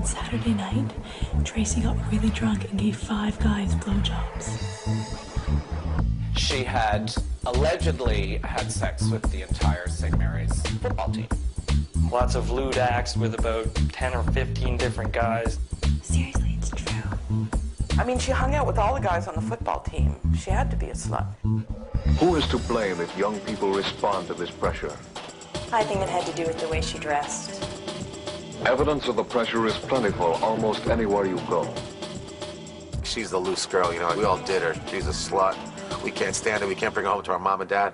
On Saturday night, Tracy got really drunk and gave 5 guys blowjobs. She had allegedly had sex with the entire St. Mary's football team. Lots of lewd acts with about 10 or 15 different guys. Seriously, it's true. I mean, she hung out with all the guys on the football team. She had to be a slut. Who is to blame if young people respond to this pressure? I think it had to do with the way she dressed. Evidence of the pressure is plentiful almost anywhere you go. She's the loose girl, you know. We all did her. She's a slut. We can't stand it. We can't bring her home to our mom and dad.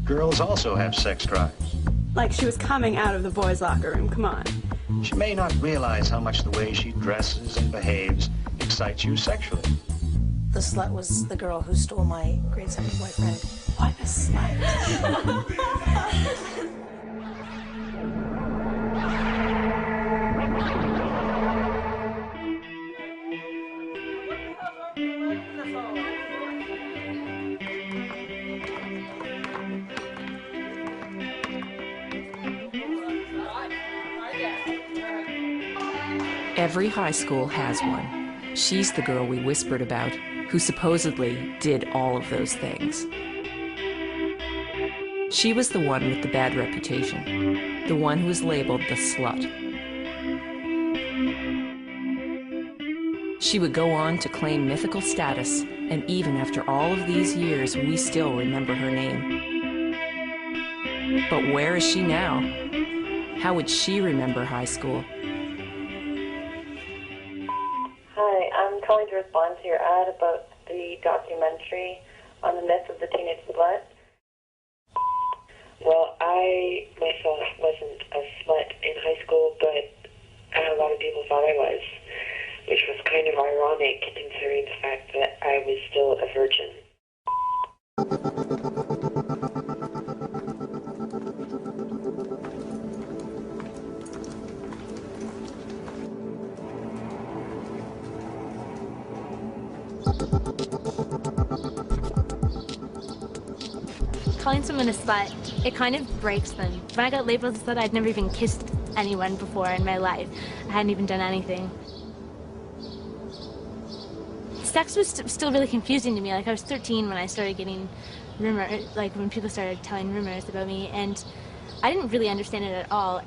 Girls also have sex drives. Like she was coming out of the boys' locker room, come on. She may not realize how much the way she dresses and behaves excites you sexually. The slut was the girl who stole my grade 7 boyfriend. What a slut. Every high school has one. She's the girl we whispered about, who supposedly did all of those things. She was the one with the bad reputation, the one who was labeled the slut. She would go on to claim mythical status, and even after all of these years, we still remember her name. But where is she now? How would she remember high school? Hi, I'm calling to respond to your ad about the documentary on the myth of the teenage slut. Well, I myself wasn't a slut in high school, but a lot of people thought I was, which was kind of ironic considering the fact that I was still a virgin. Calling someone a slut, it kind of breaks them. When I got labeled as a slut, I'd never even kissed anyone before in my life. I hadn't even done anything. Sex was still really confusing to me. Like, I was 13 when I started getting rumors, like when people started telling rumors about me, and I didn't really understand it at all.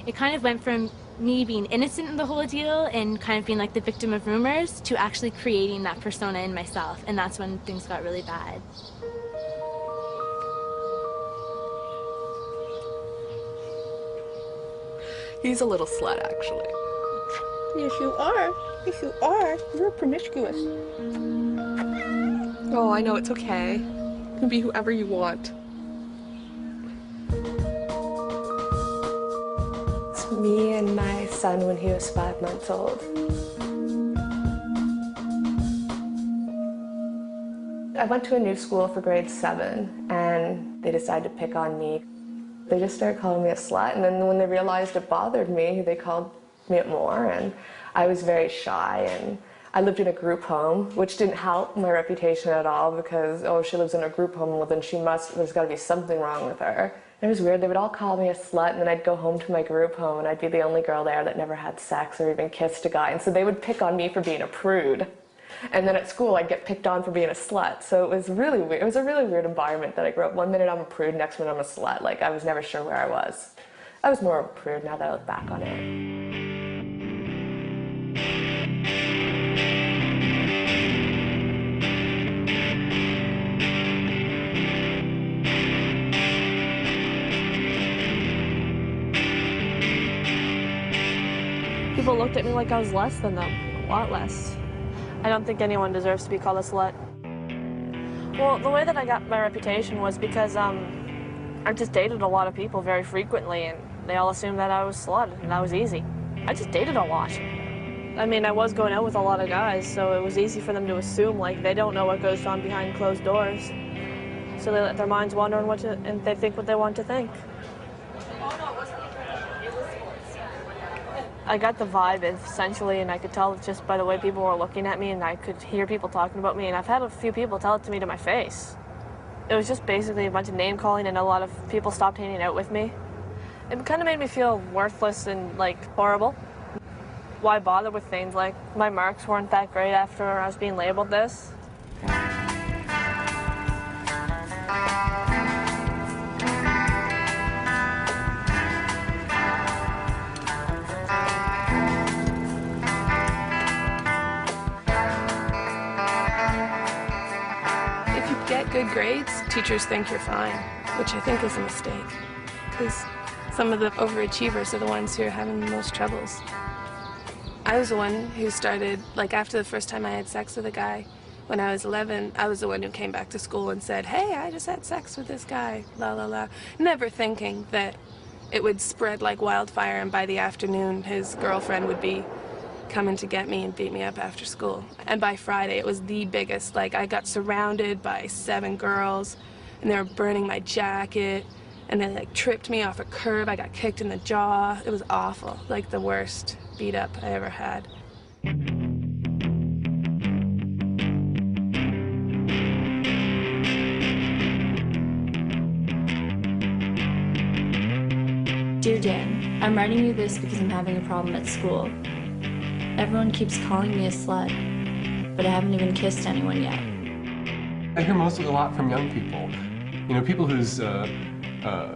It kind of went from me being innocent in the whole deal and kind of being like the victim of rumors to actually creating that persona in myself, and that's when things got really bad. He's a little slut, actually. Yes, you are. Yes, you are. You're promiscuous. Oh, I know, it's okay. You can be whoever you want. It's me and my son when he was 5 months old. I went to a new school for grade 7, and they decided to pick on me. They just started calling me a slut, and then when they realized it bothered me, they called me it more, and I was very shy, and I lived in a group home, which didn't help my reputation at all because, oh, she lives in a group home, well then there's got to be something wrong with her. And it was weird, they would all call me a slut, and then I'd go home to my group home, and I'd be the only girl there that never had sex or even kissed a guy, and so they would pick on me for being a prude. And then at school, I'd get picked on for being a slut. So it was really weird. It was a really weird environment that I grew up. One minute I'm a prude, next minute I'm a slut. Like, I was never sure where I was. I was more of a prude now that I look back on it. People looked at me like I was less than them, a lot less. I don't think anyone deserves to be called a slut. Well, the way that I got my reputation was because I just dated a lot of people very frequently, and they all assumed that I was a slut, and that was easy. I just dated a lot. I mean, I was going out with a lot of guys, so it was easy for them to assume, like, they don't know what goes on behind closed doors. So they let their minds wander and they think what they want to think. I got the vibe, essentially, and I could tell just by the way people were looking at me, and I could hear people talking about me, and I've had a few people tell it to me to my face. It was just basically a bunch of name-calling, and a lot of people stopped hanging out with me. It kind of made me feel worthless and, like, horrible. why bother with things like my marks weren't that great after I was being labeled this? If you get good grades, teachers think you're fine, which I think is a mistake. Because some of the overachievers are the ones who are having the most troubles. I was the one who started, like after the first time I had sex with a guy, when I was 11, I was the one who came back to school and said, hey, I just had sex with this guy, la la la. Never thinking that it would spread like wildfire and by the afternoon his girlfriend would be coming to get me and beat me up after school. And by Friday it was the biggest, like I got surrounded by 7 girls and they were burning my jacket and they like tripped me off a curb. I got kicked in the jaw. It was awful, like the worst beat up I ever had. Dear Dan, I'm writing you this because I'm having a problem at school. Everyone keeps calling me a slut, but I haven't even kissed anyone yet. I hear mostly a lot from young people. You know, people whose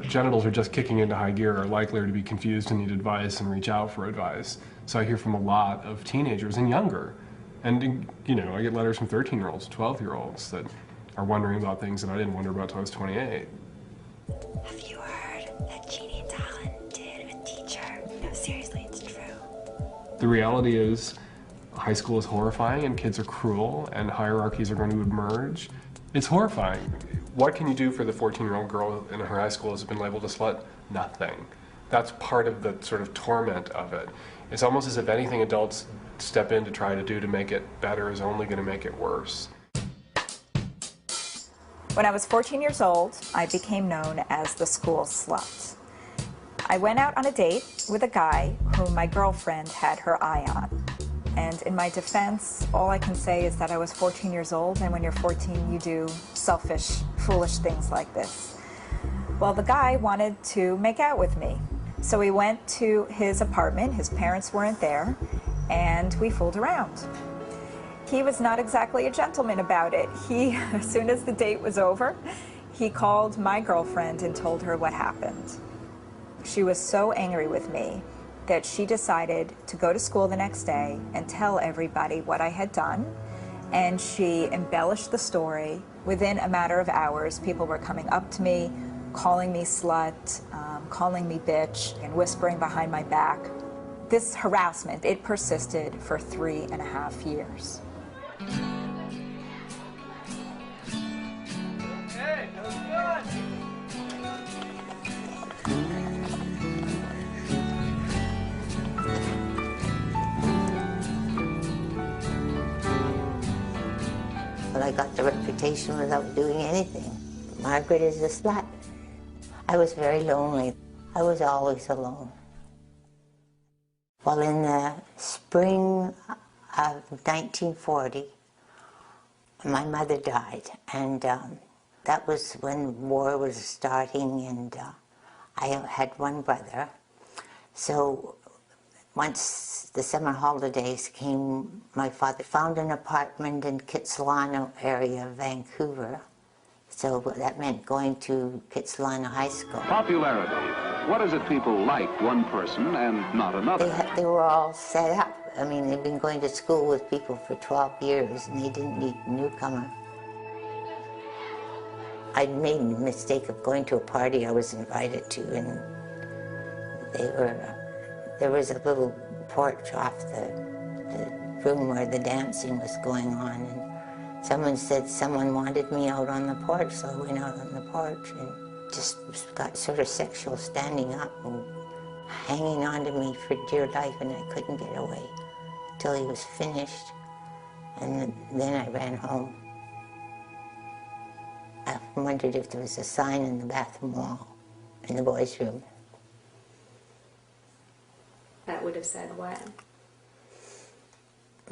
genitals are just kicking into high gear are likelier to be confused and need advice and reach out for advice. So I hear from a lot of teenagers and younger. And, you know, I get letters from 13-year-olds, 12-year-olds that are wondering about things that I didn't wonder about until I was 28. Have you heard that Jeannie and Talon did a teacher? No, seriously, it's true. The reality is, high school is horrifying and kids are cruel and hierarchies are going to emerge. It's horrifying. What can you do for the 14-year-old girl in her high school who's been labeled a slut? Nothing. That's part of the sort of torment of it. It's almost as if anything adults step in to try to do to make it better is only going to make it worse. When I was 14 years old, I became known as the school slut. I went out on a date with a guy whom my girlfriend had her eye on. And in my defense, all I can say is that I was 14 years old, and when you're 14, you do selfish, foolish things like this. Well, the guy wanted to make out with me. So we went to his apartment, his parents weren't there, and we fooled around. He was not exactly a gentleman about it. As soon as the date was over, he called my girlfriend and told her what happened. She was so angry with me that she decided to go to school the next day and tell everybody what I had done, and she embellished the story. Within a matter of hours, people were coming up to me, calling me slut, calling me bitch, and whispering behind my back. This harassment, it persisted for 3.5 years. Hey, that was good. But I got the reputation without doing anything. Margaret is a slut. I was very lonely. I was always alone. Well, in the spring of 1940, my mother died, and that was when war was starting, and I had one brother. So once the summer holidays came, my father found an apartment in Kitsilano area of Vancouver. So that meant going to Kitsilano High School. Popularity. What is it people like one person and not another? They were all set up. I mean, they'd been going to school with people for 12 years, and they didn't need a newcomer. I'd made the mistake of going to a party I was invited to, and there was a little porch off the room where the dancing was going on, and someone said someone wanted me out on the porch, so I went out on the porch and just got sort of sexual, standing up and hanging on to me for dear life, and I couldn't get away till he was finished, and then I ran home. I wondered if there was a sign in the bathroom wall in the boys' room. That would have said what?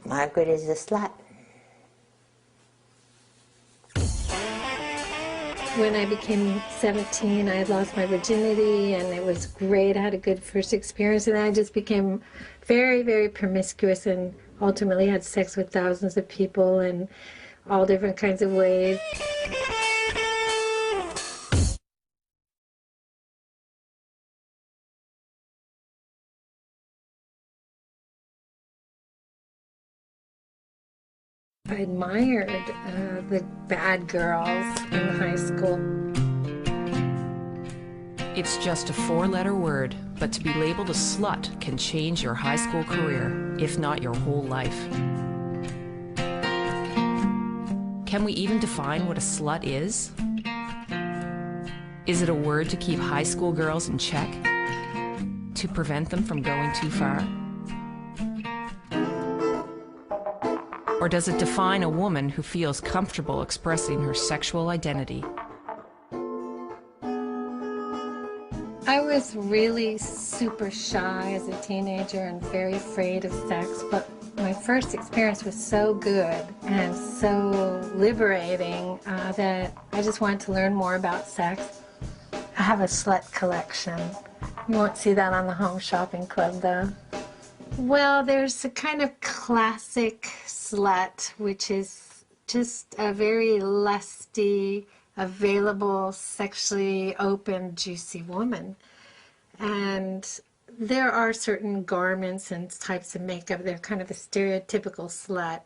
Margaret is a slut. When I became 17, I had lost my virginity, and it was great. I had a good first experience, and then I just became very, very promiscuous and ultimately had sex with thousands of people in all different kinds of ways. I admired the bad girls in high school. It's just a four-letter word, but to be labeled a slut can change your high school career, if not your whole life. Can we even define what a slut is? Is it a word to keep high school girls in check? To prevent them from going too far? Or does it define a woman who feels comfortable expressing her sexual identity? I was really super shy as a teenager and very afraid of sex, but my first experience was so good and so liberating that I just wanted to learn more about sex. I have a slut collection. You won't see that on the Home Shopping Club, though. Well, there's a kind of classic slut, which is just a very lusty, available, sexually open, juicy woman. And there are certain garments and types of makeup. They're kind of a stereotypical slut.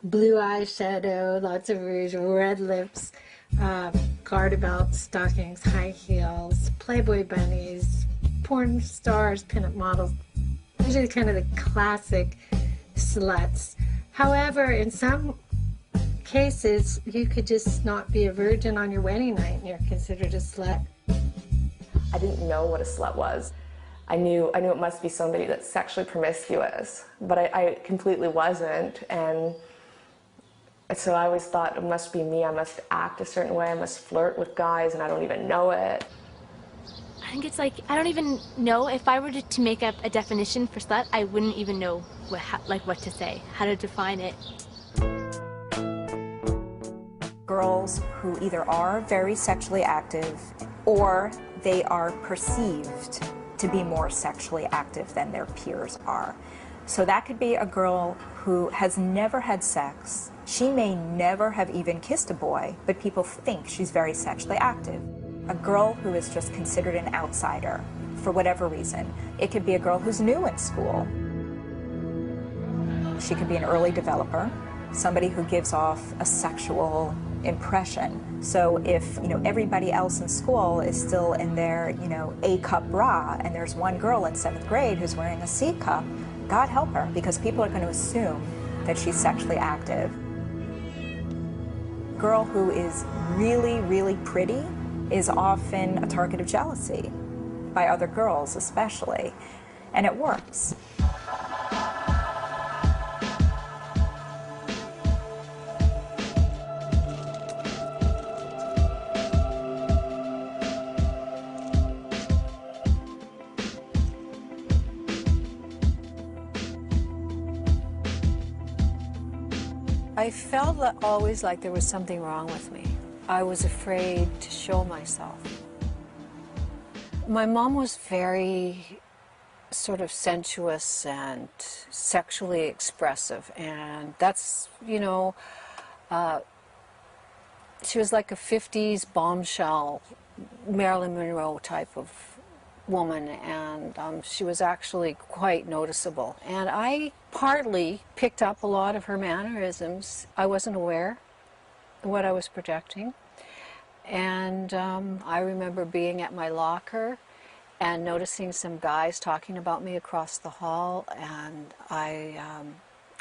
Blue eyeshadow, lots of rouge, red lips, garter belts, stockings, high heels, Playboy bunnies, porn stars, pinup models. These are kind of the classic sluts. However, in some cases, you could just not be a virgin on your wedding night and you're considered a slut. I didn't know what a slut was. I knew it must be somebody that's sexually promiscuous, but I completely wasn't. And so I always thought it must be me. I must act a certain way. I must flirt with guys, and I don't even know it. I think it's like, I don't even know. If I were to make up a definition for slut, I wouldn't even know what to say, how to define it. Girls who either are very sexually active or they are perceived to be more sexually active than their peers are. So that could be a girl who has never had sex. She may never have even kissed a boy, but people think she's very sexually active. A girl who is just considered an outsider for whatever reason. It could be a girl who's new in school. She could be an early developer, somebody who gives off a sexual impression. So if, everybody else in school is still in their, A-cup bra, and there's one girl in 7th grade who's wearing a C-cup, God help her, because people are going to assume that she's sexually active. A girl who is really, really pretty is often a target of jealousy, by other girls especially, and it works. I felt always like there was something wrong with me. I was afraid to show myself. My mom was very sort of sensuous and sexually expressive, and that's, she was like a 50s bombshell Marilyn Monroe type of woman, and she was actually quite noticeable. And I partly picked up a lot of her mannerisms. I wasn't aware of what I was projecting. And I remember being at my locker and noticing some guys talking about me across the hall, and I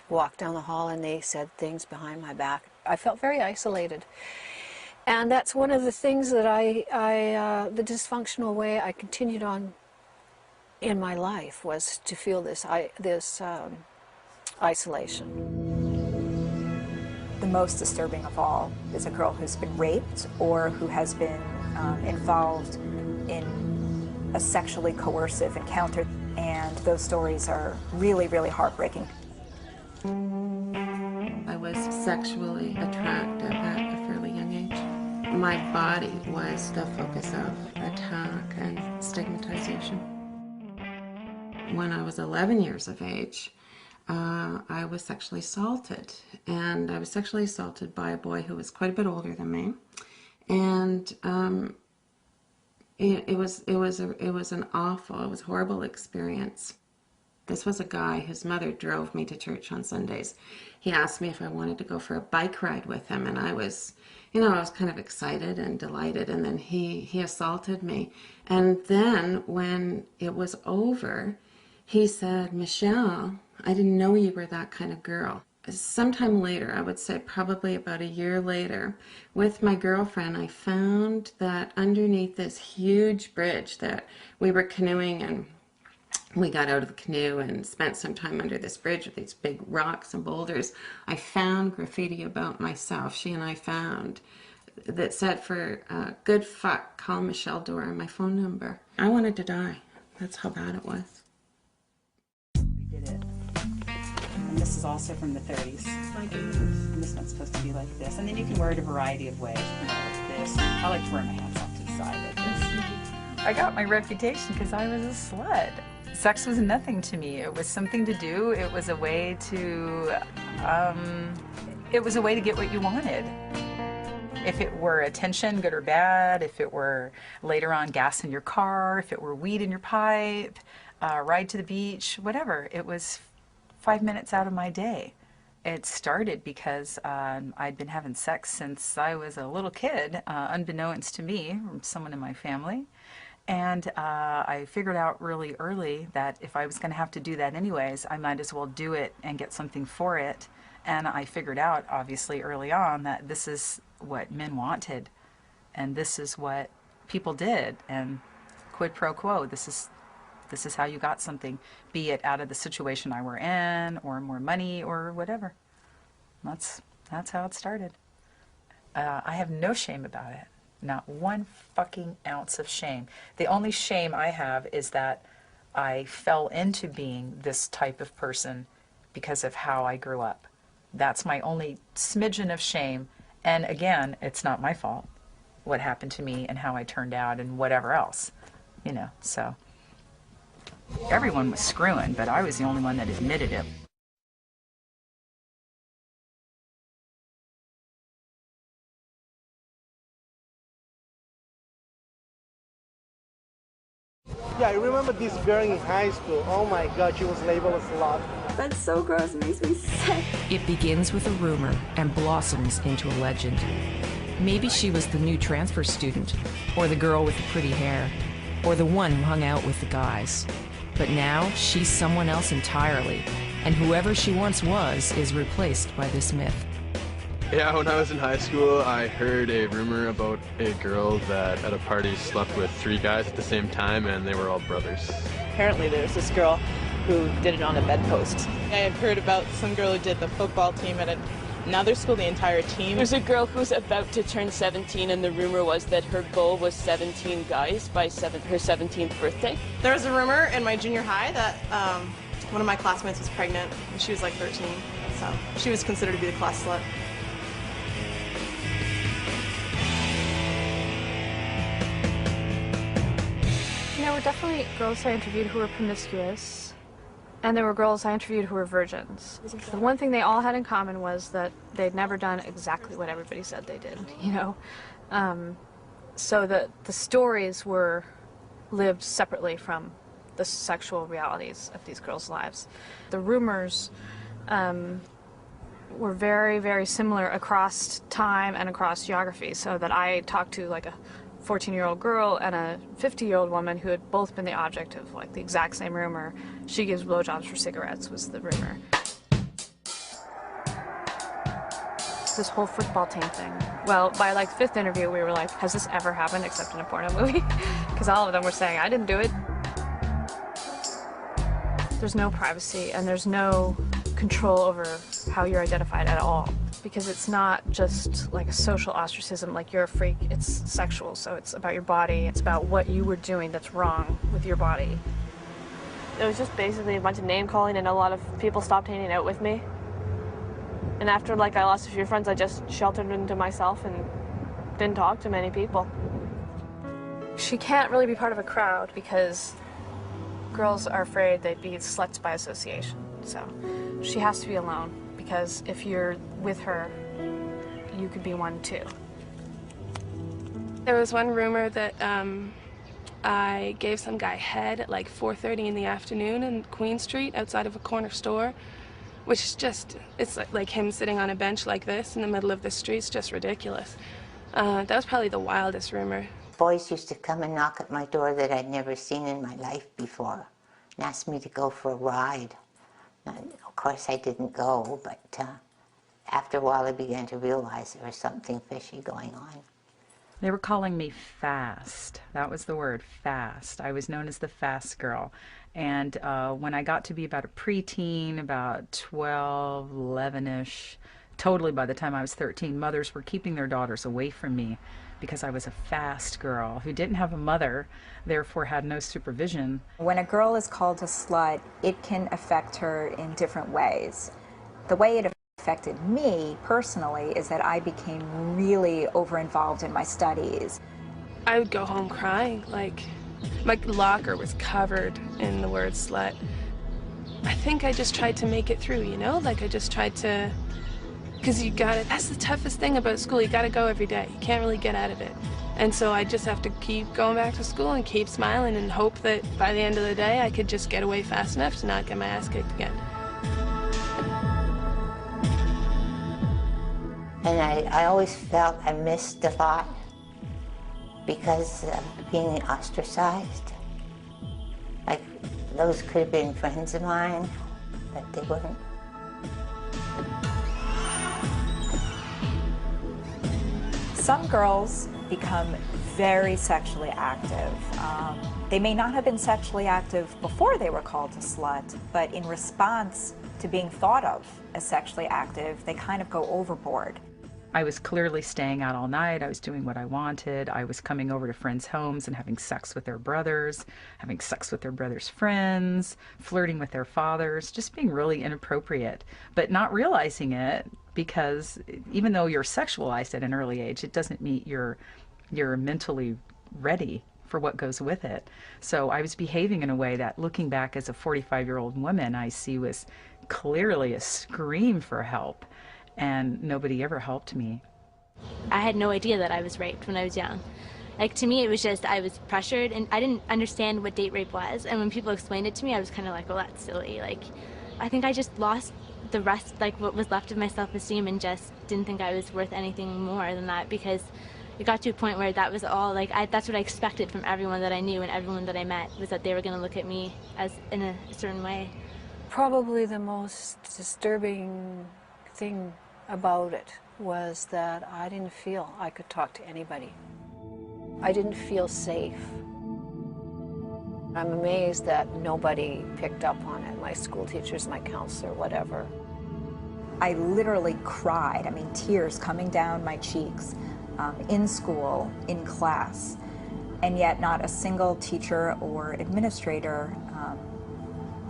walked down the hall and they said things behind my back. I felt very isolated. And that's one of the things that the dysfunctional way I continued on in my life was to feel this isolation. The most disturbing of all is a girl who's been raped or who has been involved in a sexually coercive encounter, and those stories are really, really heartbreaking. I was sexually attractive at a fairly young age. my body was the focus of attack and stigmatization. When I was 11 years of age, I was sexually assaulted, and I was sexually assaulted by a boy who was quite a bit older than me, and it was a horrible experience. This was a guy whose mother drove me to church on Sundays. He asked me if I wanted to go for a bike ride with him, and I was kind of excited and delighted, and then he assaulted me. And then when it was over, he said, "Michelle, I didn't know you were that kind of girl." Sometime later, I would say probably about a year later, with my girlfriend, I found that underneath this huge bridge that we were canoeing, and we got out of the canoe and spent some time under this bridge with these big rocks and boulders, I found graffiti about myself, she and I found, that said, "For good fuck, call Michelle Dora," my phone number. I wanted to die. That's how bad it was. Did it. And this is also from the 30s. My goodness. And this one's supposed to be like this. And then you can wear it a variety of ways. You know, like this. I like to wear my hands off to the side like this. I got my reputation because I was a slut. Sex was nothing to me. It was something to do. It was a way to, get what you wanted. If it were attention, good or bad, if it were later on gas in your car, if it were weed in your pipe, ride to the beach, whatever. It was 5 minutes out of my day. It started because I'd been having sex since I was a little kid, unbeknownst to me, from someone in my family. And I figured out really early that if I was going to have to do that anyways, I might as well do it and get something for it. And I figured out, obviously, early on that this is what men wanted. And this is what people did. And quid pro quo, this is how you got something, be it out of the situation I were in, or more money, or whatever. That's how it started. I have no shame about it. Not one fucking ounce of shame. The only shame I have is that I fell into being this type of person because of how I grew up. That's my only smidgen of shame. And again, it's not my fault, what happened to me and how I turned out and whatever else, so. Everyone was screwing, but I was the only one that admitted it. Yeah, I remember this girl in high school. Oh my God, she was labeled a slut. That's so gross, it makes me sick. It begins with a rumor and blossoms into a legend. Maybe she was the new transfer student, or the girl with the pretty hair, or the one who hung out with the guys. But now she's someone else entirely, and whoever she once was is replaced by this myth. Yeah, when I was in high school, I heard a rumor about a girl that at a party slept with 3 guys at the same time, and they were all brothers. Apparently there's this girl who did it on a bedpost. I had heard about some girl who did the football team at another school, the entire team. There's a girl who's about to turn 17, and the rumor was that her goal was 17 guys by her 17th birthday. There was a rumor in my junior high that one of my classmates was pregnant, and she was like 13, so she was considered to be the class slut. There were definitely girls I interviewed who were promiscuous, and there were girls I interviewed who were virgins. The one thing they all had in common was that they'd never done exactly what everybody said they did, so that the stories were lived separately from the sexual realities of these girls' lives. The rumors were very, very similar across time and across geography, so that I talked to like a 14-year-old girl and a 50-year-old woman who had both been the object of like the exact same rumor. She gives blowjobs for cigarettes was the rumor. This whole football team thing. Well, by like the 5th interview, we were like, has this ever happened except in a porno movie? Because all of them were saying, I didn't do it. There's no privacy and there's no control over how you're identified at all. Because it's not just like a social ostracism, like you're a freak, it's sexual, so it's about your body, it's about what you were doing that's wrong with your body. It was just basically a bunch of name calling, and a lot of people stopped hanging out with me. And after like I lost a few friends, I just sheltered into myself and didn't talk to many people. She can't really be part of a crowd because girls are afraid they'd be sluts by association. So she has to be alone because if you're with her, you could be one too. There was one rumor that I gave some guy head at like 4:30 in the afternoon in Queen Street outside of a corner store, which is just, it's like him sitting on a bench like this in the middle of the street. It's just ridiculous. That was probably the wildest rumor. Boys used to come and knock at my door that I'd never seen in my life before and asked me to go for a ride. And of course I didn't go, but after a while I began to realize there was something fishy going on. They were calling me fast. That was the word, fast. I was known as the fast girl. And when I got to be about a preteen, about 12, 11-ish, totally by the time I was 13, mothers were keeping their daughters away from me because I was a fast girl who didn't have a mother, therefore had no supervision. When a girl is called a slut, it can affect her in different ways. The way it affected me personally is that I became really over-involved in my studies. I would go home crying, like my locker was covered in the word slut. I think I just tried to make it through, you know? Like I just tried to, because you gotta, that's the toughest thing about school, you gotta go every day. You can't really get out of it. And so I just have to keep going back to school and keep smiling and hope that by the end of the day I could just get away fast enough to not get my ass kicked again. And I always felt I missed a lot because of being ostracized. Like, those could have been friends of mine, but they weren't. Some girls become very sexually active. They may not have been sexually active before they were called a slut, but in response to being thought of as sexually active, they kind of go overboard. I was clearly staying out all night. I was doing what I wanted. I was coming over to friends' homes and having sex with their brothers, having sex with their brothers' friends, flirting with their fathers, just being really inappropriate, but not realizing it because even though you're sexualized at an early age, it doesn't mean you're mentally ready for what goes with it. So I was behaving in a way that, looking back as a 45-year-old woman, I see was clearly a scream for help. And nobody ever helped me. I had no idea that I was raped when I was young. Like, to me, it was just I was pressured, and I didn't understand what date rape was. And when people explained it to me, I was kind of like, well, that's silly. Like, I think I just lost the rest, like what was left of my self-esteem, and just didn't think I was worth anything more than that, because it got to a point where that was all, like, that's what I expected from everyone that I knew and everyone that I met, was that they were going to look at me as in a certain way. Probably the most disturbing thing about it was that I didn't feel I could talk to anybody. I didn't feel safe. I'm amazed that nobody picked up on it, my school teachers, my counselor, whatever. I literally cried, I mean, tears coming down my cheeks, in school, in class, and yet not a single teacher or administrator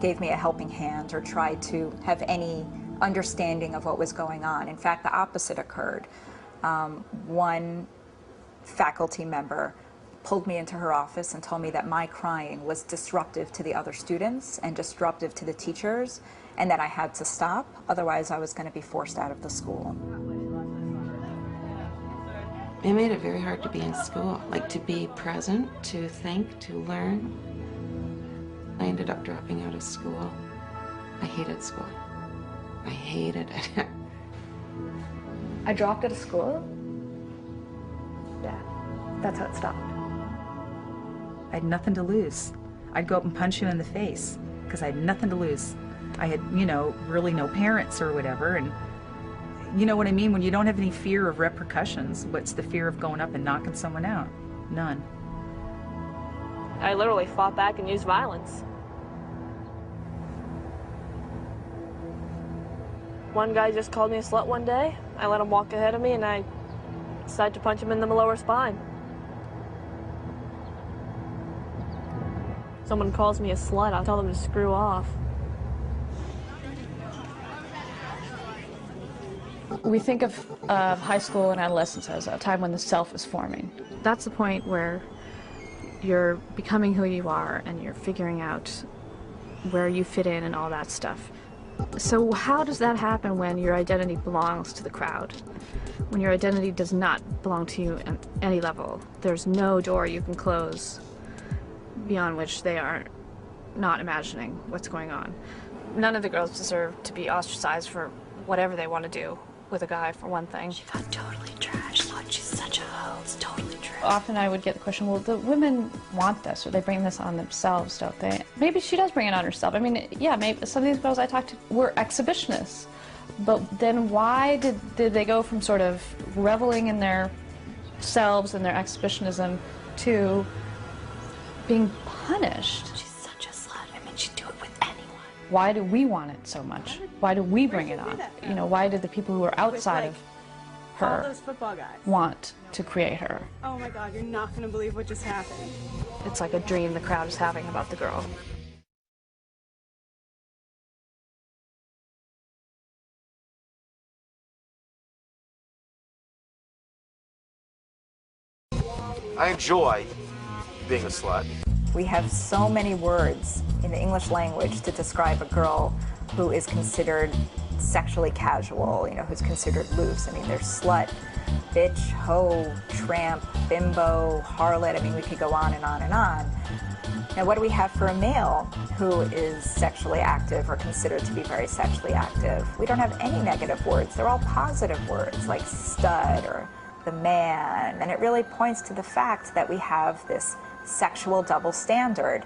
gave me a helping hand or tried to have any understanding of what was going on. In fact, the opposite occurred. One faculty member pulled me into her office and told me that my crying was disruptive to the other students and disruptive to the teachers, and that I had to stop, otherwise I was going to be forced out of the school. It made it very hard to be in school, like to be present, to think, to learn. I ended up dropping out of school. I hated school. I hated it. I dropped out of school? Yeah, that's how it stopped. I had nothing to lose. I'd go up and punch you in the face because I had nothing to lose. I had, you know, really no parents or whatever, and you know what I mean? When you don't have any fear of repercussions, what's the fear of going up and knocking someone out? None. I literally fought back and used violence. One guy just called me a slut one day. I let him walk ahead of me, and I decided to punch him in the lower spine. Someone calls me a slut, I'll tell them to screw off. We think of high school and adolescence as a time when the self is forming. That's the point where you're becoming who you are and you're figuring out where you fit in and all that stuff. So how does that happen when your identity belongs to the crowd? When your identity does not belong to you at any level, there's no door you can close beyond which they are not imagining what's going on. None of the girls deserve to be ostracized for whatever they want to do with a guy, for one thing. She got totally trashed. Look, she's such a hoe. It's totally true. Often I would get the question, well, the women want this, or they bring this on themselves, don't they? Maybe she does bring it on herself. I mean, yeah, maybe some of these girls I talked to were exhibitionists. But then why did they go from sort of reveling in their selves and their exhibitionism to being punished? She's such a slut. I mean, she'd do it with anyone. Why do we want it so much? Why do we bring it on? You know, why did the people who are outside of All her those football guys. want to create her? Oh my God, you're not going to believe what just happened. It's like a dream the crowd is having about the girl. I enjoy being a slut. We have so many words in the English language to describe a girl who is considered sexually casual, you know, who's considered loose. I mean, there's slut, bitch, hoe, tramp, bimbo, harlot. I mean, we could go on and on and on. Now, what do we have for a male who is sexually active or considered to be very sexually active? We don't have any negative words. They're all positive words like stud or the man. And it really points to the fact that we have this sexual double standard.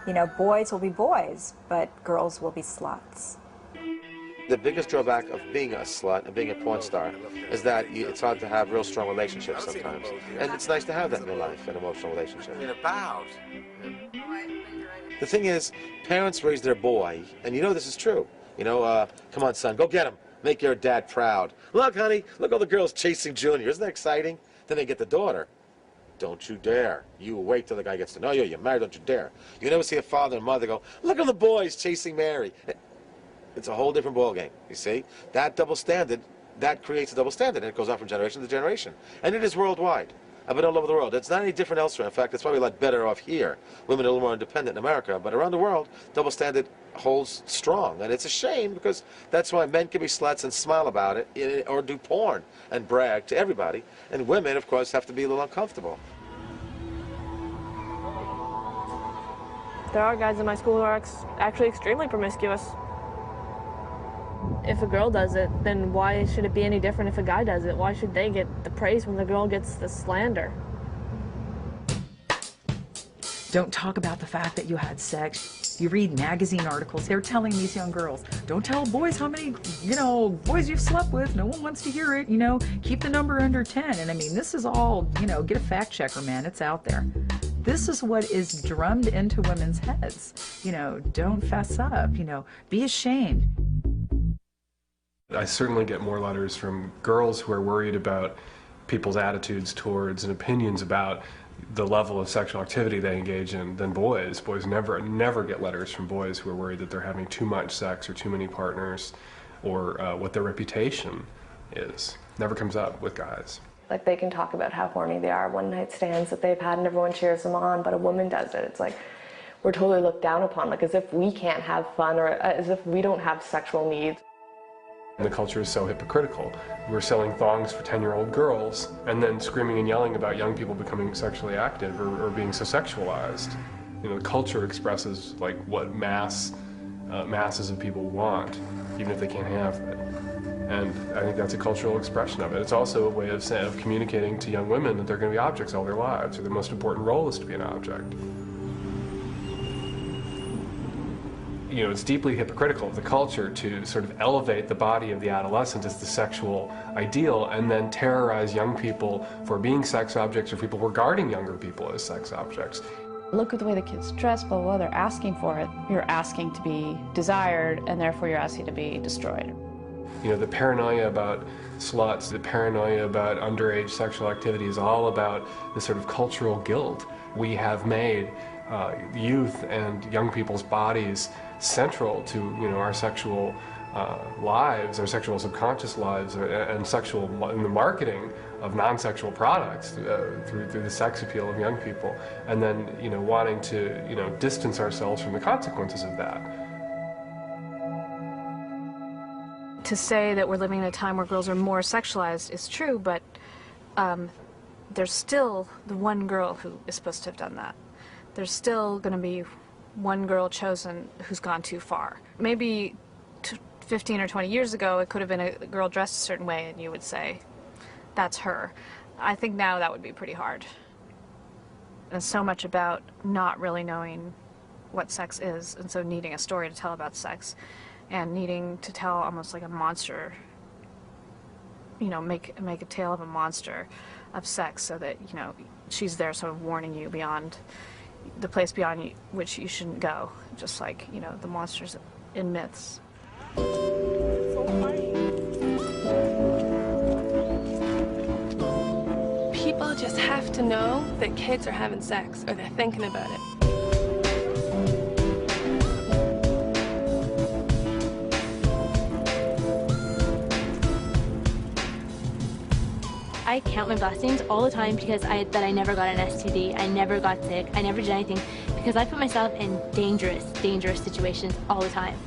You know, boys will be boys, but girls will be sluts. The biggest drawback of being a slut and being a porn star is that it's hard to have real strong relationships sometimes. And it's nice to have that in your life, an emotional relationship. The thing is, parents raise their boy, and you know this is true. You know, come on, son, go get him. Make your dad proud. Look, honey, look all the girls chasing Junior. Isn't that exciting? Then they get the daughter. Don't you dare. You wait till the guy gets to know you. You're married, don't you dare. You never see a father and mother go, look at the boys chasing Mary. It's a whole different ballgame, you see? That double standard, that creates a double standard, and it goes on from generation to generation. And it is worldwide. I've been all over the world. It's not any different elsewhere. In fact, it's probably a lot better off here. Women are a little more independent in America, but around the world, double standard holds strong. And it's a shame because that's why men can be sluts and smile about it, or do porn and brag to everybody. And women, of course, have to be a little uncomfortable. There are guys in my school who are actually extremely promiscuous. If a girl does it, then why should it be any different if a guy does it? Why should they get the praise when the girl gets the slander? Don't talk about the fact that you had sex. You read magazine articles. They're telling these young girls, don't tell boys how many, you know, boys you've slept with. No one wants to hear it. You know, keep the number under 10. And I mean, this is all, you know, get a fact checker, man. It's out there. This is what is drummed into women's heads. You know, don't fess up. You know, be ashamed. I certainly get more letters from girls who are worried about people's attitudes towards and opinions about the level of sexual activity they engage in than boys. Boys never get letters from boys who are worried that they're having too much sex or too many partners, or what their reputation is. Never comes up with guys. Like, they can talk about how horny they are, one-night stands that they've had, and everyone cheers them on, but a woman does it. It's like, we're totally looked down upon, like as if we can't have fun, or as if we don't have sexual needs. And the culture is so hypocritical. We're selling thongs for 10-year-old girls and then screaming and yelling about young people becoming sexually active or being so sexualized. You know, the culture expresses like what masses of people want, even if they can't have it. And I think that's a cultural expression of it. It's also a way of communicating to young women that they're going to be objects all their lives, or their most important role is to be an object. You know, it's deeply hypocritical of the culture to sort of elevate the body of the adolescent as the sexual ideal and then terrorize young people for being sex objects, or people regarding younger people as sex objects. Look at the way the kids dress, blah, blah, blah, they're asking for it. You're asking to be desired, and therefore you're asking to be destroyed. You know, the paranoia about sluts, the paranoia about underage sexual activity is all about this sort of cultural guilt. We have made youth and young people's bodies central to, you know, our sexual lives, our sexual subconscious lives, and sexual in the marketing of non-sexual products through the sex appeal of young people, and then wanting to distance ourselves from the consequences of that. To say that we're living in a time where girls are more sexualized is true, but there's still the one girl who is supposed to have done that. There's still going to be one girl chosen who's gone too far. Maybe 15 or 20 years ago, it could have been a girl dressed a certain way, and you would say, that's her. I think now that would be pretty hard. And it's so much about not really knowing what sex is, and so needing a story to tell about sex, and needing to tell almost like a monster, make a tale of a monster of sex, so that, she's there sort of warning you beyond the place beyond which you shouldn't go, just like, the monsters in myths. People just have to know that kids are having sex, or they're thinking about it. I count my blessings all the time because I never got an STD, I never got sick, I never did anything, because I put myself in dangerous situations all the time.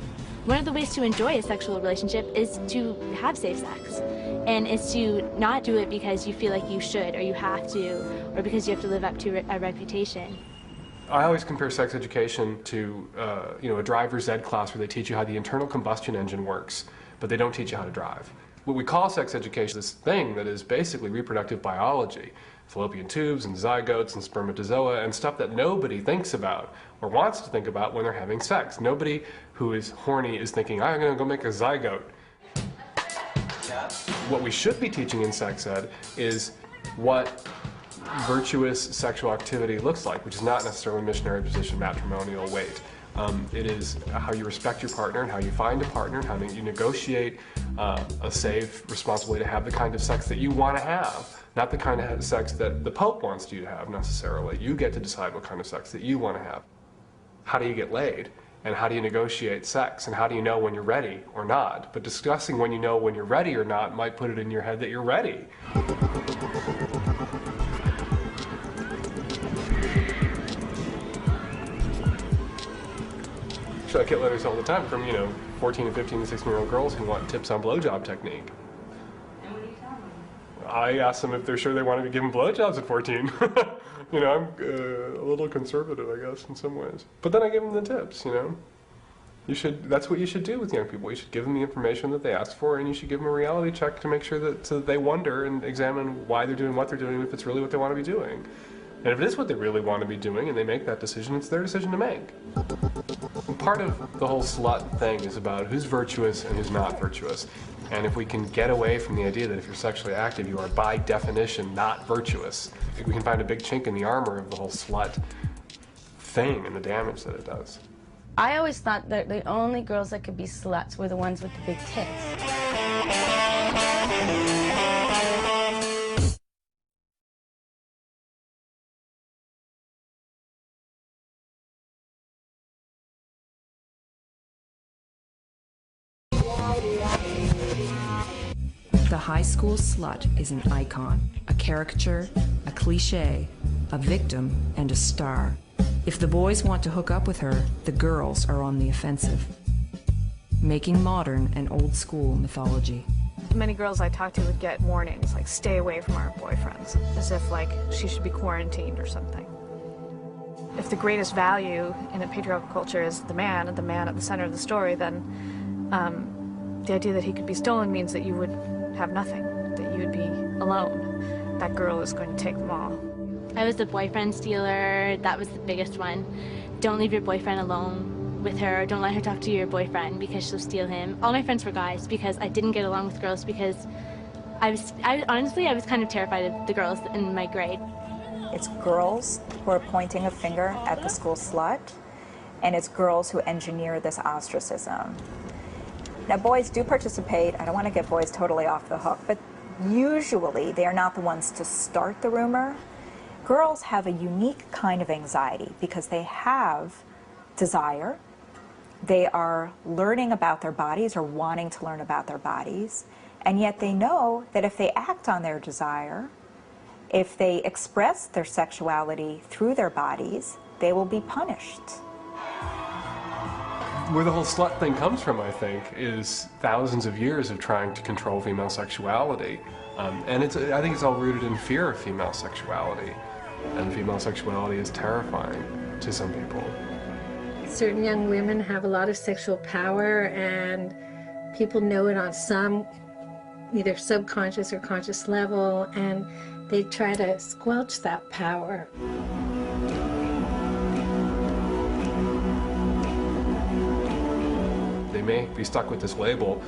One of the ways to enjoy a sexual relationship is to have safe sex, and it's to not do it because you feel like you should or you have to, or because you have to live up to a reputation. I always compare sex education to a driver's ed class where they teach you how the internal combustion engine works, but they don't teach you how to drive. What we call sex education is this thing that is basically reproductive biology. Fallopian tubes and zygotes and spermatozoa and stuff that nobody thinks about or wants to think about when they're having sex. Nobody who is horny is thinking, I'm going to go make a zygote. What we should be teaching in sex ed is what virtuous sexual activity looks like, which is not necessarily missionary position, matrimonial weight. It is how you respect your partner and how you find a partner and how you negotiate a safe, responsible way to have the kind of sex that you want to have, not the kind of sex that the Pope wants you to have necessarily. You get to decide what kind of sex that you want to have. How do you get laid? And how do you negotiate sex? And how do you know when you're ready or not? But discussing when you know when you're ready or not might put it in your head that you're ready. So I get letters all the time from, 14 and 15 and 16-year-old girls who want tips on blowjob technique. And what do you tell them? I ask them if they're sure they want to be given blowjobs at 14. I'm a little conservative, I guess, in some ways. But then I give them the tips, That's what you should do with young people. You should give them the information that they ask for, and you should give them a reality check to make sure that they wonder and examine why they're doing what they're doing, and if it's really what they want to be doing. And if it is what they really want to be doing and they make that decision, it's their decision to make. And part of the whole slut thing is about who's virtuous and who's not virtuous. And if we can get away from the idea that if you're sexually active, you are by definition not virtuous, we can find a big chink in the armor of the whole slut thing and the damage that it does. I always thought that the only girls that could be sluts were the ones with the big tits. The high school slut is an icon, a caricature, a cliche, a victim, and a star. If the boys want to hook up with her, the girls are on the offensive, making modern and old school mythology. Many girls I talked to would get warnings, like, stay away from our boyfriends, as if, like, she should be quarantined or something. If the greatest value in a patriarchal culture is the man at the center of the story, then the idea that he could be stolen means that you would have nothing, that you would be alone. That girl is going to take them all. I was the boyfriend stealer. That was the biggest one. Don't leave your boyfriend alone with her. Don't let her talk to your boyfriend because she'll steal him. All my friends were guys because I didn't get along with girls because honestly, I was kind of terrified of the girls in my grade. It's girls who are pointing a finger at the school slut, and it's girls who engineer this ostracism. Now, boys do participate. I don't want to get boys totally off the hook, but usually they are not the ones to start the rumor. Girls have a unique kind of anxiety because they have desire They are learning about their bodies or wanting to learn about their bodies, and yet they know that if they act on their desire, if they express their sexuality through their bodies, they will be punished. Where the whole slut thing comes from, I think, is thousands of years of trying to control female sexuality. And I think it's all rooted in fear of female sexuality. And female sexuality is terrifying to some people. Certain young women have a lot of sexual power, and people know it on some either subconscious or conscious level, and they try to squelch that power. They may be stuck with this label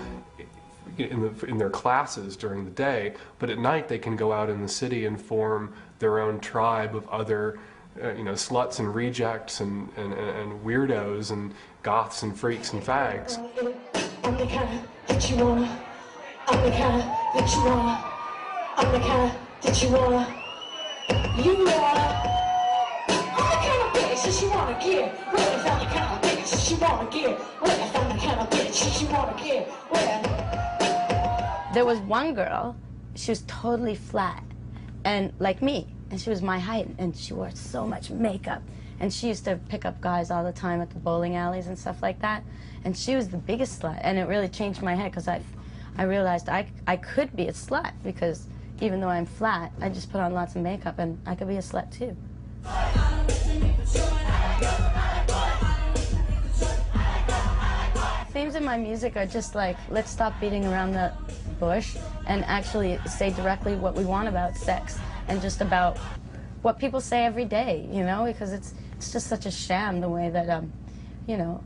in their classes during the day, but at night they can go out in the city and form their own tribe of other sluts and rejects and weirdos and goths and freaks and fags. I'm the kind that you want. I'm the kind that you want. I'm the kind that you want. You are. I'm the kind of bitch that you wanna get. Well, if I'm the kind of bitch that you wanna get. Well, if I'm the kind of bitch that you wanna get. Well. There was one girl, she was totally flat, and like me, and she was my height, and she wore so much makeup, and she used to pick up guys all the time at the bowling alleys and stuff like that, and she was the biggest slut, and it really changed my head because I realized I could be a slut, because even though I'm flat, I just put on lots of makeup and I could be a slut too. Themes in my music are just like, let's stop beating around the bush and actually say directly what we want about sex and just about what people say every day, you know, because it's just such a sham the way that, you know,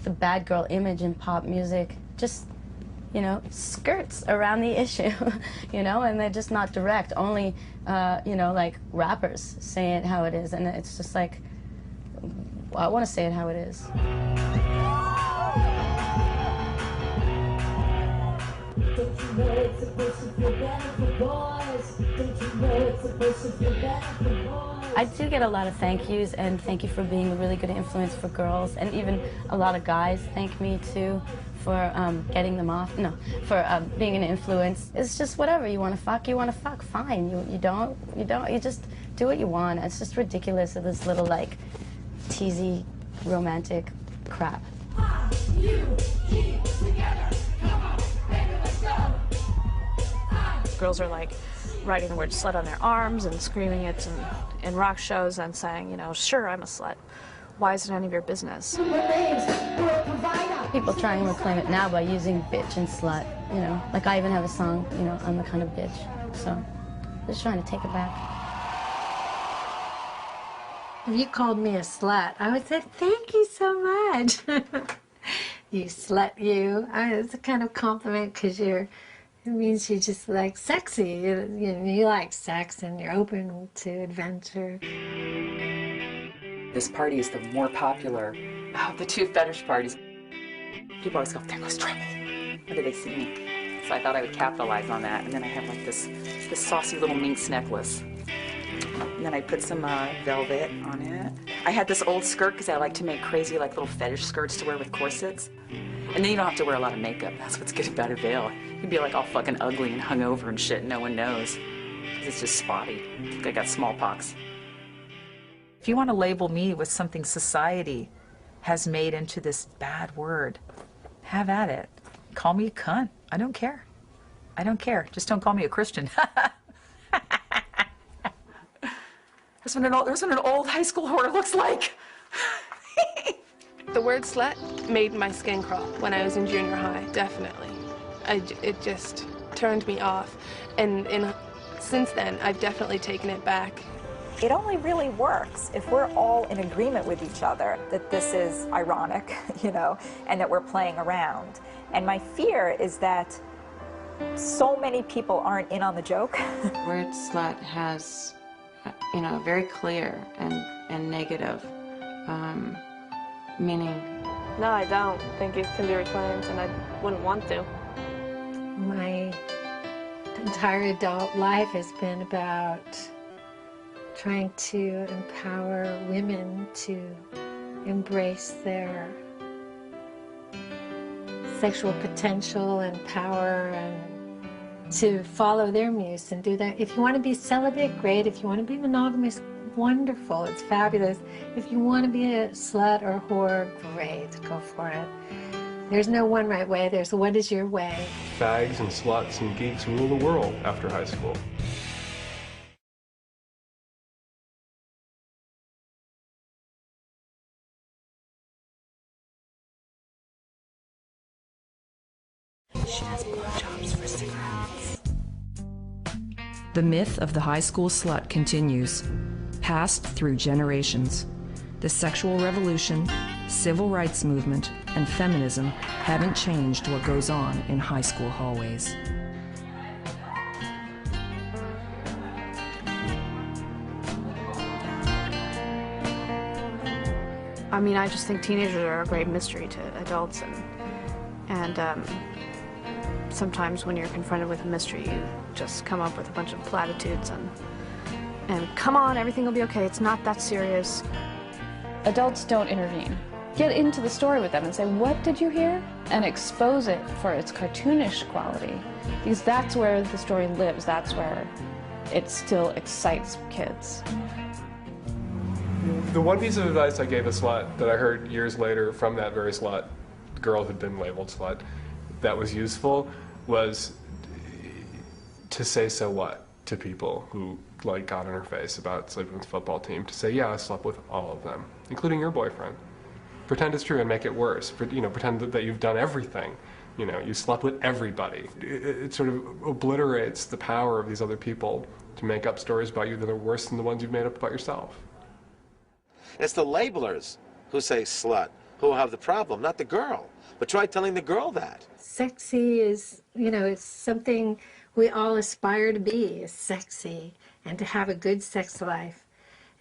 the bad girl image in pop music just, you know, skirts around the issue, you know, and they're just not direct. Only, you know, like rappers say it how it is, and it's just like, well, I want to say it how it is. Don't you know it's supposed to feel better for boys? Don't you know it's supposed to feel better for boys? I do get a lot of thank yous, and thank you for being a really good influence for girls, and even a lot of guys thank me too for getting them off. No, for being an influence. It's just whatever. You want to fuck, fine. You don't, you just do what you want. It's just ridiculous of this little like teasy romantic crap. Girls are like writing the word slut on their arms and screaming it in rock shows and saying, you know, sure, I'm a slut. Why is it any of your business? People try and reclaim it now by using bitch and slut, you know. Like I even have a song, you know, I'm the kind of bitch. So, just trying to take it back. If you called me a slut, I would say, thank you so much. You slut, you. It's a kind of compliment because it means you're just like sexy. You like sex and you're open to adventure. This party is the more popular of the two fetish parties. People always go, there goes trouble. When did they see me? So I thought I would capitalize on that. And then I have like this saucy little minx necklace. And then I put some velvet on it. I had this old skirt because I like to make crazy like little fetish skirts to wear with corsets. And then you don't have to wear a lot of makeup. That's what's good about a veil. You can be like all fucking ugly and hungover and shit and no one knows. Because it's just spotty. Like I got smallpox. If you want to label me with something society has made into this bad word, have at it. Call me a cunt. I don't care. I don't care. Just don't call me a Christian. That's what an old high school whore looks like. The word slut made my skin crawl when I was in junior high, definitely. It just turned me off. And since then, I've definitely taken it back. It only really works if we're all in agreement with each other that this is ironic, you know, and that we're playing around. And my fear is that so many people aren't in on the joke. The word slut has, you know, very clear and negative meaning. No, I don't think it can be reclaimed, and I wouldn't want to. My entire adult life has been about trying to empower women to embrace their sexual potential and power, and to follow their muse and do that. If you want to be celibate, great. If you want to be monogamous, wonderful. It's fabulous. If you want to be a slut or whore, great. Go for it. There's no one right way. There's what is your way. Fags and sluts and geeks rule the world after high school. She has blowjobs for cigarettes. The myth of the high school slut continues, passed through generations. The sexual revolution, civil rights movement, and feminism haven't changed what goes on in high school hallways. I mean, I just think teenagers are a great mystery to adults, and sometimes when you're confronted with a mystery, you just come up with a bunch of platitudes and come on, everything will be okay. It's not that serious. Adults don't intervene. Get into the story with them and say, what did you hear? And expose it for its cartoonish quality. Because that's where the story lives. That's where it still excites kids. The one piece of advice I gave a slut that I heard years later from that very slut, girl who'd been labeled slut, that was useful was to say so what to people who like got in her face about sleeping with the football team. To say, yeah, I slept with all of them, including your boyfriend. Pretend it's true and make it worse. Pretend that you've done everything. You slept with everybody. It sort of obliterates the power of these other people to make up stories about you that are worse than the ones you've made up about yourself. It's the labelers who say slut who have the problem, not the girl. But try telling the girl that. Sexy is, it's something we all aspire to be, is sexy, and to have a good sex life.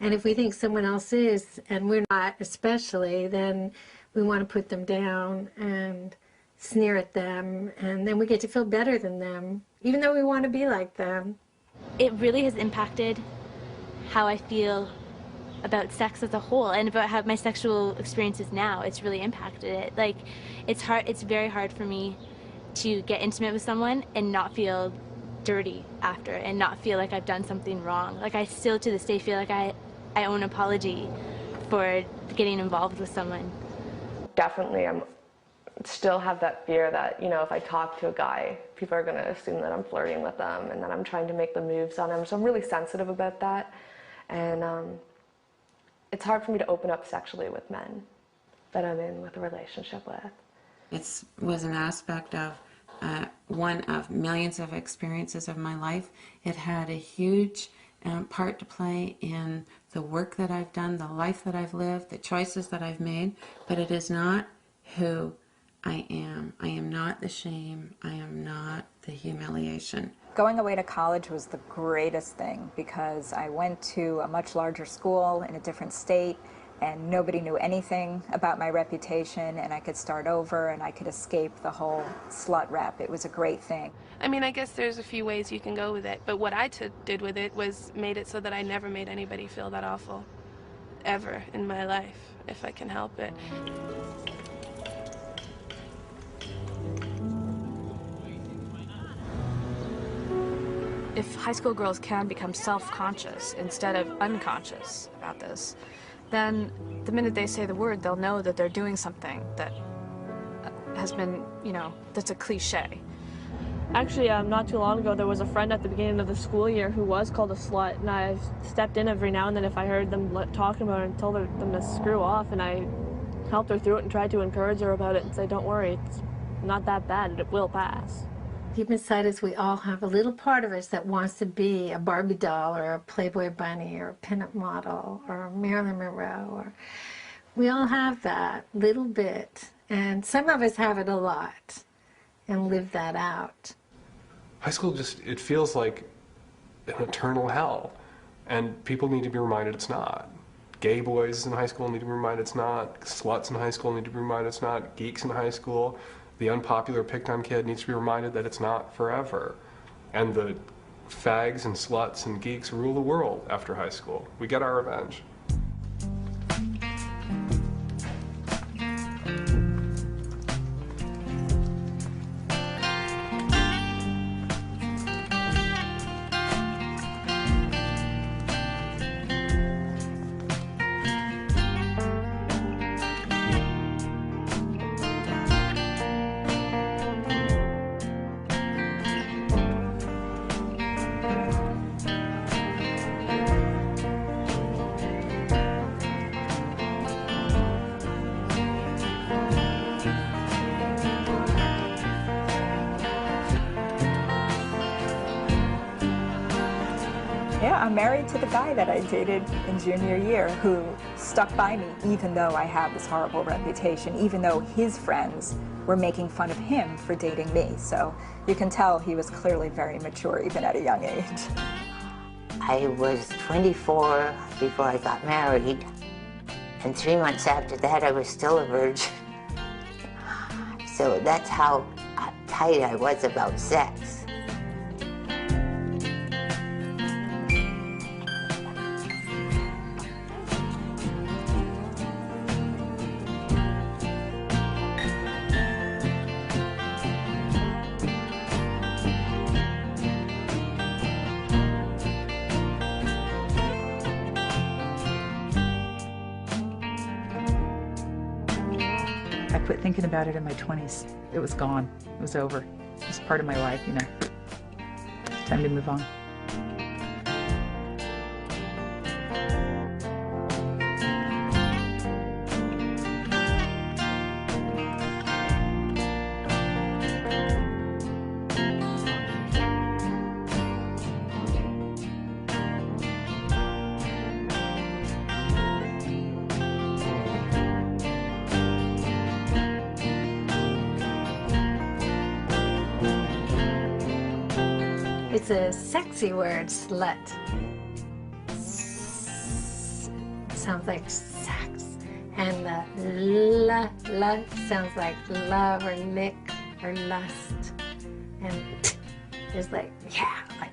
And if we think someone else is, and we're not especially, then we want to put them down and sneer at them, and then we get to feel better than them, even though we want to be like them. It really has impacted how I feel about sex as a whole and about how my sexual experiences now. It's really impacted it. Like, it's very hard for me to get intimate with someone and not feel dirty after and not feel like I've done something wrong. Like, I still to this day feel like I owe an apology for getting involved with someone. Definitely, I'm still have that fear that, if I talk to a guy, people are going to assume that I'm flirting with them and that I'm trying to make the moves on him. So I'm really sensitive about that. And it's hard for me to open up sexually with men that I'm in with a relationship with. It was an aspect of one of millions of experiences of my life. It had a huge part to play in the work that I've done, the life that I've lived, the choices that I've made, but it is not who I am. I am not the shame. I am not the humiliation. Going away to college was the greatest thing because I went to a much larger school in a different state and nobody knew anything about my reputation, and I could start over and I could escape the whole slut rap. It was a great thing. I mean, I guess there's a few ways you can go with it, but what I did with it was made it so that I never made anybody feel that awful, ever in my life, if I can help it. If high school girls can become self-conscious instead of unconscious about this, then the minute they say the word, they'll know that they're doing something that has been, that's a cliche. Actually, not too long ago, there was a friend at the beginning of the school year who was called a slut, and I stepped in every now and then if I heard them talking about it and told them to screw off, and I helped her through it and tried to encourage her about it and say, don't worry, it's not that bad, it will pass. Deep inside us, we all have a little part of us that wants to be a Barbie doll or a Playboy bunny or a pinup model or Marilyn Monroe. We all have that little bit, and some of us have it a lot and live that out. High school it feels like an eternal hell, and people need to be reminded it's not. Gay boys in high school need to be reminded it's not. Sluts in high school need to be reminded it's not. Geeks in high school. The unpopular picked-on kid needs to be reminded that it's not forever. And the fags and sluts and geeks rule the world after high school. We get our revenge. I'm married to the guy that I dated in junior year who stuck by me even though I had this horrible reputation, even though his friends were making fun of him for dating me. So you can tell he was clearly very mature even at a young age. I was 24 before I got married, and 3 months after that I was still a virgin. So that's how tight I was about sex. I quit thinking about it in my 20s. It was gone. It was over. It was part of my life, you know. It's time to move on. It's a sexy word, slut. Sounds like sex. And the la sounds like love or lick or lust. And there's like, yeah, like